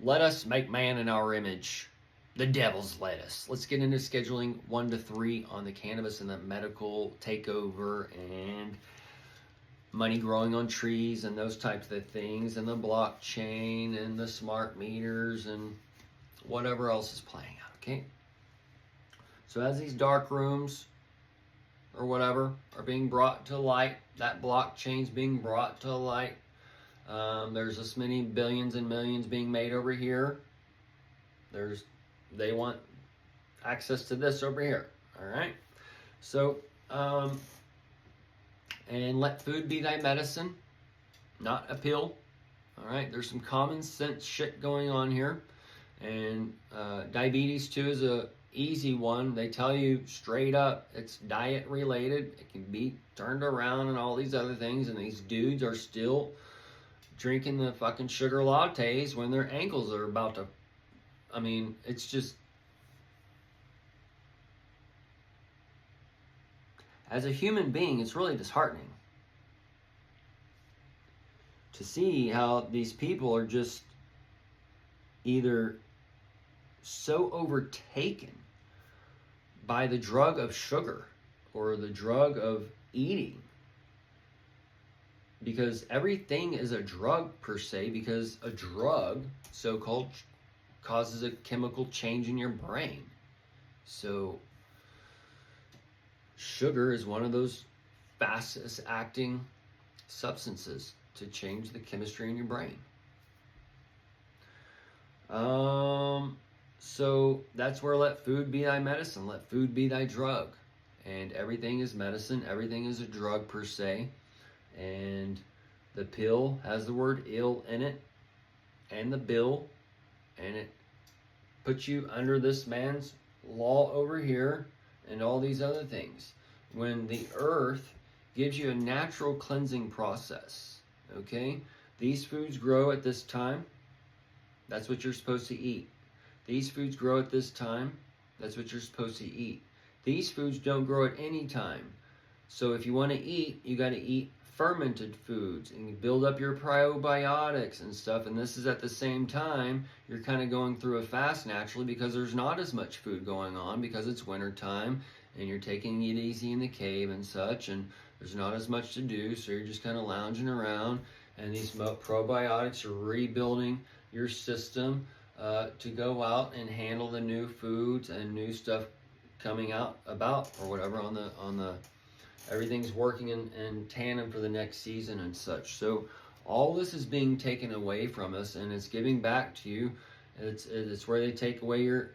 Let us make man in our image. The devil's lettuce. Let's get into scheduling 1 to 3 on the cannabis and the medical takeover and money growing on trees and those types of things, and the blockchain and the smart meters and whatever else is playing out. Okay. So as these dark rooms or whatever are being brought to light, that blockchain's being brought to light. There's this many billions and millions being made over here. They want access to this over here. All right. So, and let food be thy medicine, not a pill. All right. There's some common sense shit going on here, and diabetes too is a easy one. They tell you straight up it's diet related. It can be turned around and all these other things, and these dudes are still drinking the fucking sugar lattes when their ankles are about to, I mean, it's just, as a human being, it's really disheartening to see how these people are just either so overtaken by the drug of sugar or the drug of eating, because everything is a drug per se, because a drug, so-called, causes a chemical change in your brain. So sugar is one of those fastest acting substances to change the chemistry in your brain. So that's where let food be thy medicine, let food be thy drug. And everything is medicine, everything is a drug per se. And the pill has the word ill in it, and the bill, and it puts you under this man's law over here and all these other things. When the earth gives you a natural cleansing process, okay? These foods grow at this time. That's what you're supposed to eat. These foods grow at this time. That's what you're supposed to eat. These foods don't grow at any time. So if you want to eat, you got to eat fermented foods and you build up your probiotics and stuff. And this is at the same time you're kind of going through a fast naturally, because there's not as much food going on because it's winter time and you're taking it easy in the cave and such, and there's not as much to do, so you're just kind of lounging around, and these probiotics are rebuilding your system to go out and handle the new foods and new stuff coming out about or whatever on the everything's working in tandem for the next season and such. So all this is being taken away from us, and it's giving back to you. It's where they take away your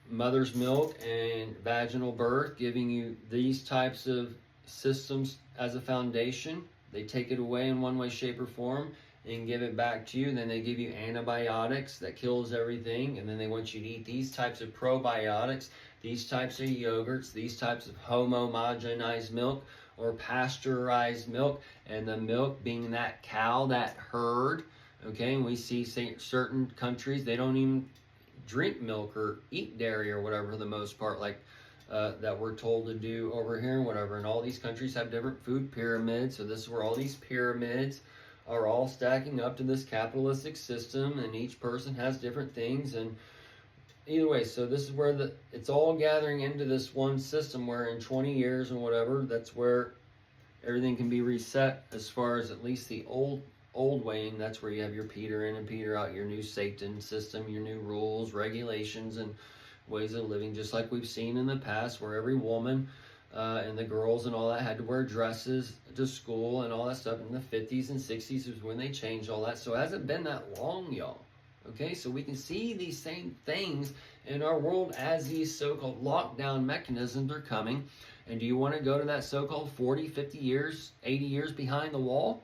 mother's milk and vaginal birth, giving you these types of systems as a foundation. They take it away in one way, shape, or form and give it back to you. And then they give you antibiotics that kills everything. And then they want you to eat these types of probiotics, these types of yogurts, these types of homogenized milk or pasteurized milk. And the milk being that cow, that herd. Okay, and we see certain countries, they don't even drink milk or eat dairy or whatever for the most part, like that we're told to do over here and whatever. And all these countries have different food pyramids. So this is where all these pyramids are all stacking up to this capitalistic system, and each person has different things. And either way, so this is where it's all gathering into this one system, where in 20 years and whatever, that's where everything can be reset as far as at least the old way. And that's where you have your Peter in and Peter out, your new Satan system, your new rules, regulations, and ways of living, just like we've seen in the past, where every woman and the girls and all that had to wear dresses to school and all that stuff. In the 50s and 60s was when they changed all that. So it hasn't been that long, y'all. Okay, so we can see these same things in our world as these so-called lockdown mechanisms are coming. And do you want to go to that so-called 40, 50 years, 80 years behind the wall?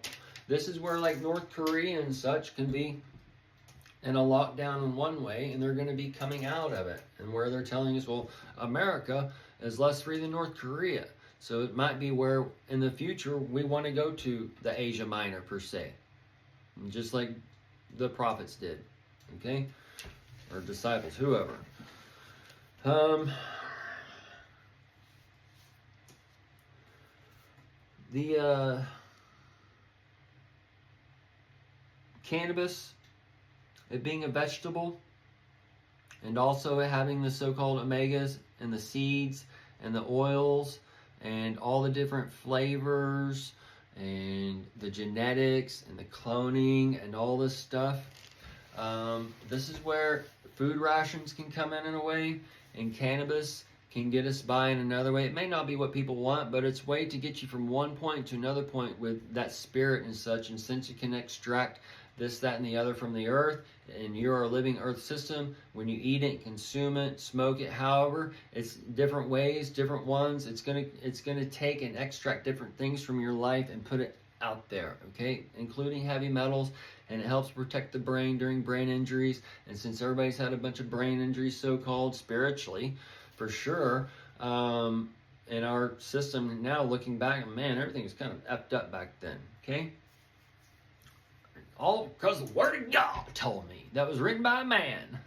This is where like North Korea and such can be in a lockdown in one way, and they're going to be coming out of it. And where they're telling us, well, America is less free than North Korea. So it might be where in the future we want to go to the Asia Minor per se. Just like the prophets did. Okay? Or disciples, whoever. The cannabis it being a vegetable, and also having the so-called omegas and the seeds and the oils and all the different flavors and the genetics and the cloning and all this stuff. This is where food rations can come in a way, and cannabis can get us by in another way. It may not be what people want, but it's a way to get you from one point to another point with that spirit and such. And since you can extract this, that, and the other from the earth, and you're a living earth system, when you eat it, consume it, smoke it, however, it's different ways, different ones. It's gonna take and extract different things from your life and put it out there, okay, including heavy metals, and it helps protect the brain during brain injuries. And since everybody's had a bunch of brain injuries, so-called spiritually, for sure, in our system now, looking back, man, everything was kind of effed up back then, okay? All because the Word of God told me, that was written by a man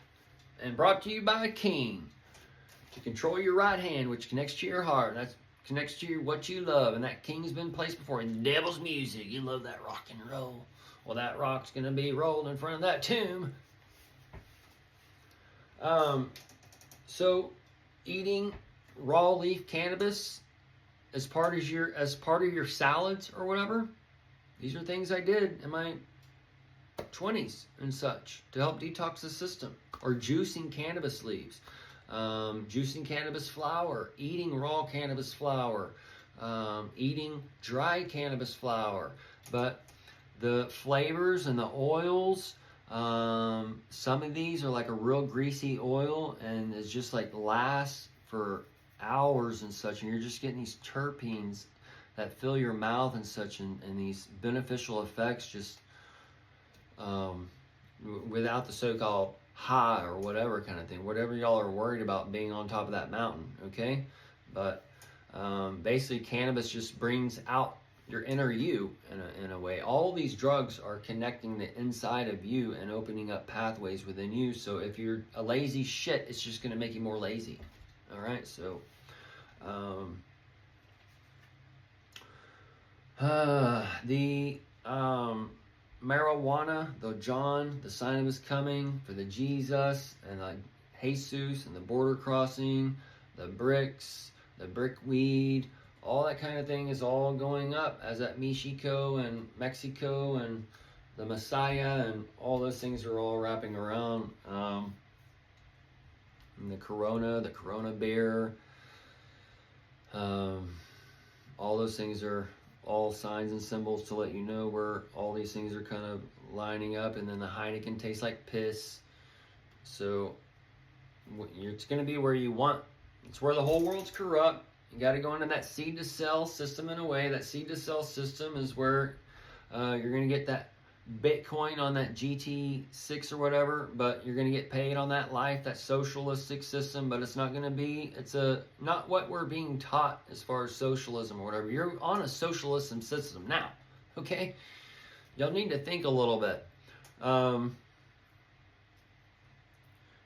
and brought to you by a king to control your right hand, which connects to your heart. That connects to what you love, and that king's been placed before in the devil's music. You love that rock and roll. Well, that rock's going to be rolled in front of that tomb. So eating raw leaf cannabis as part of your salads or whatever, these are things I did in my 20s and such to help detox the system. Or juicing cannabis leaves, juicing cannabis flower, eating raw cannabis flower, eating dry cannabis flower. But the flavors and the oils, some of these are like a real greasy oil, and it's just like lasts for hours and such, and you're just getting these terpenes that fill your mouth and such, and these beneficial effects just without the so-called high or whatever kind of thing, whatever y'all are worried about being on top of that mountain, okay? But basically cannabis just brings out your inner you in a way. All these drugs are connecting the inside of you and opening up pathways within you. So if you're a lazy shit, it's just going to make you more lazy. All right, so the marijuana, the John, the sign of his coming, for the Jesus, and the Jesus, and the border crossing, the bricks, the brick weed, all that kind of thing is all going up as at Mexico and Mexico and the Messiah, and all those things are all wrapping around. And the Corona beer, all those things are all signs and symbols to let you know where all these things are kind of lining up. And then the Heineken tastes like piss. So it's going to be where you want. It's where the whole world's corrupt. You got to go into that seed to sell system in a way. That seed to sell system is where you're going to get that Bitcoin on that GT6 or whatever, but you're going to get paid on that life, that socialistic system. But it's not going to be, not what we're being taught as far as socialism or whatever. You're on a socialism system now, okay? Y'all need to think a little bit. And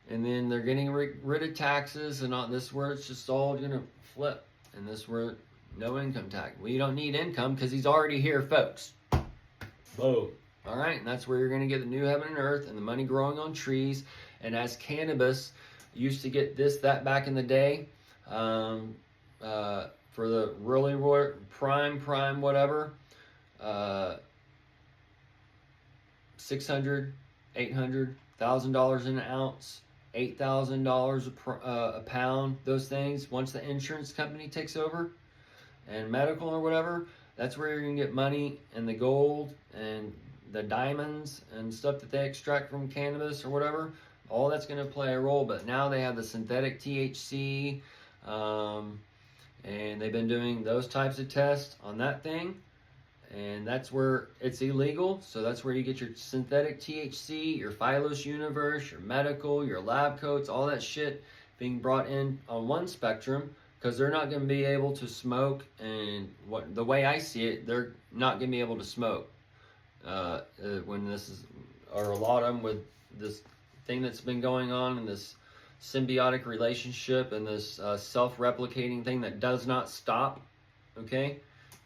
then they're getting rid of taxes, and all this, where it's just all going to flip. And this where no income tax. Well, you don't need income because he's already here, folks. Boom. All right, and that's where you're going to get the new heaven and earth and the money growing on trees. And as cannabis used to get this, that back in the day, for the really prime, whatever, $600, $800, $1,000 an ounce, $8,000 a pound, those things. Once the insurance company takes over and medical or whatever, that's where you're going to get money, and the gold and the diamonds and stuff that they extract from cannabis or whatever. All that's going to play a role. But now they have the synthetic THC, and they've been doing those types of tests on that thing, and that's where it's illegal. So that's where you get your synthetic THC, your Phylos Universe, your medical, your lab coats, all that shit being brought in on one spectrum, because they're not going to be able to smoke. And the way I see it, they're not going to be able to smoke when this is, or a lot of them with this thing that's been going on, and this symbiotic relationship, and this self-replicating thing that does not stop, okay?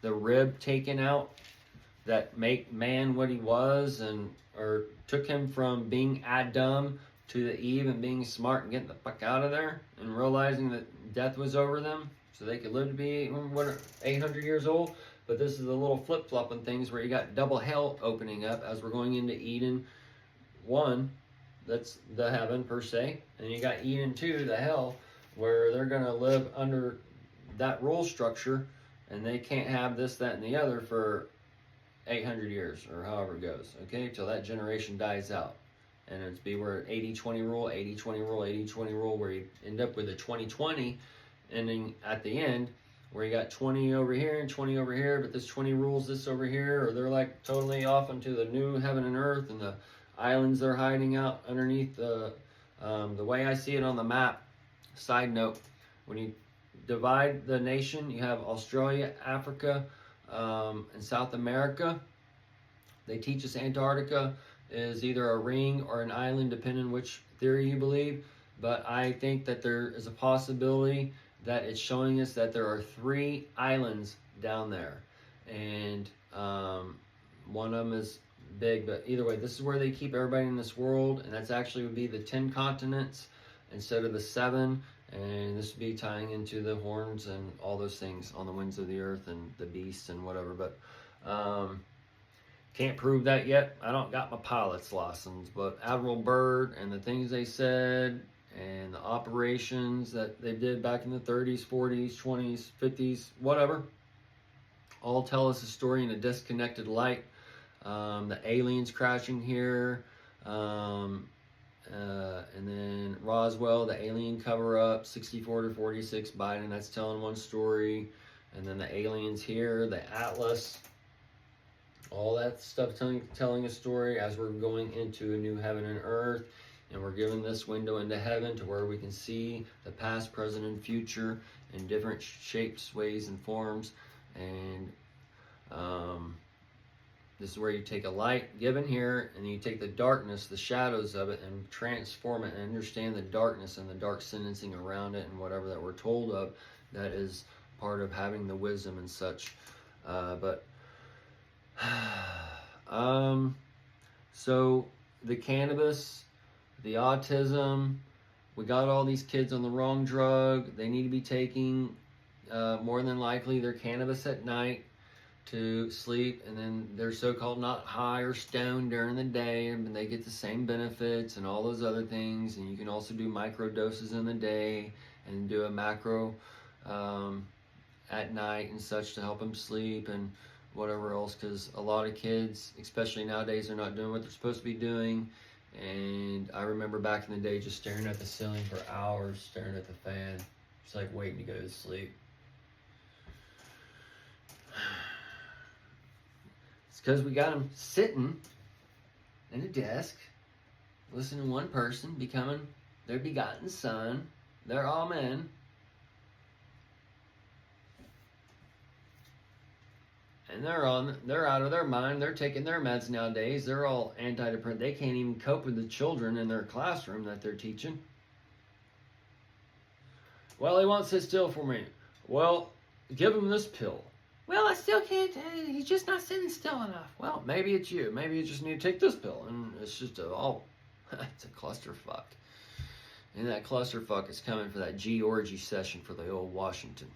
The rib taken out that make man what he was, and or took him from being Adam to the Eve and being smart and getting the fuck out of there and realizing that death was over them so they could live to be 800 years old. But this is the little flip-flopping things where you got double hell opening up as we're going into Eden 1, that's the heaven per se, and you got Eden 2, the hell, where they're going to live under that rule structure, and they can't have this, that, and the other for 800 years or however it goes, okay, till that generation dies out. And it's be where 80-20 rule, 80-20 rule, 80-20 rule, where you end up with a 20-20 ending at the end, where you got 20 over here and 20 over here, but this 20 rules this over here, or they're like totally off into the new heaven and earth, and the islands they're hiding out underneath the way I see it on the map. Side note, when you divide the nation, you have Australia, Africa, and South America. They teach us Antarctica is either a ring or an island, depending on which theory you believe. But I think that there is a possibility that it's showing us that there are 3 islands down there. And one of them is big, but either way, this is where they keep everybody in this world, and that's actually would be the 10 continents instead of the 7. And this would be tying into the horns and all those things on the winds of the earth and the beasts and whatever. But can't prove that yet. I don't got my pilot's license, but Admiral Byrd and the things they said and the operations that they did back in the 30s, 40s, 20s, 50s, whatever, all tell us a story in a disconnected light. The aliens crashing here, and then Roswell, the alien cover-up, 64 to 46 Biden, that's telling one story, and then the aliens here, the Atlas, all that stuff telling a story as we're going into a new heaven and earth, and we're given this window into heaven to where we can see the past, present, and future in different shapes, ways, and forms. And this is where you take a light given here, and you take the darkness, the shadows of it, and transform it and understand the darkness and the dark sentencing around it and whatever that we're told of. That is part of having the wisdom and such. So the cannabis, the autism, we got all these kids on the wrong drug. They need to be taking more than likely their cannabis at night to sleep, and then they're so-called not high or stoned during the day, and they get the same benefits and all those other things. And you can also do micro doses in the day and do a macro at night and such to help them sleep and whatever else, because a lot of kids, especially nowadays, are not doing what they're supposed to be doing. And I remember back in the day just staring at the ceiling for hours, staring at the fan, just like waiting to go to sleep. It's because we got them sitting in a desk, listening to one person becoming their begotten son. They're all men. And they're out of their mind. They're taking their meds nowadays. They're all antidepressant. They can't even cope with the children in their classroom that they're teaching. Well, he won't sit still for me. Well, give him this pill. Well, I still can't. He's just not sitting still enough. Well, maybe it's you. Maybe you just need to take this pill. And it's just it's a clusterfuck. And that clusterfuck is coming for that G-orgy session for the old Washington.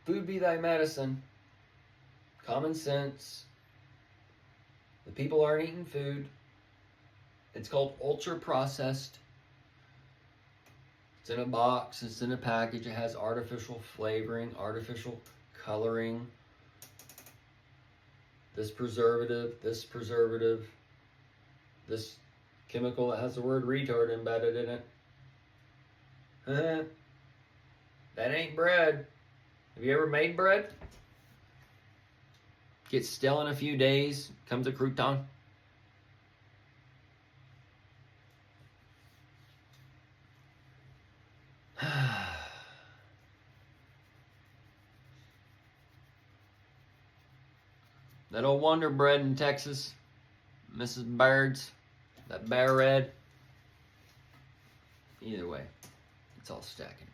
Food be thy medicine, common sense. The people aren't eating food. It's called ultra processed. It's in a box, it's in a package, it has artificial flavoring, artificial coloring, this preservative, this chemical that has the word retard embedded in it. That ain't bread. Have you ever made bread? Gets stale in a few days, comes a crouton. That old Wonder Bread in Texas, Mrs. Baird's, that Bear Red. Either way, it's all stacking.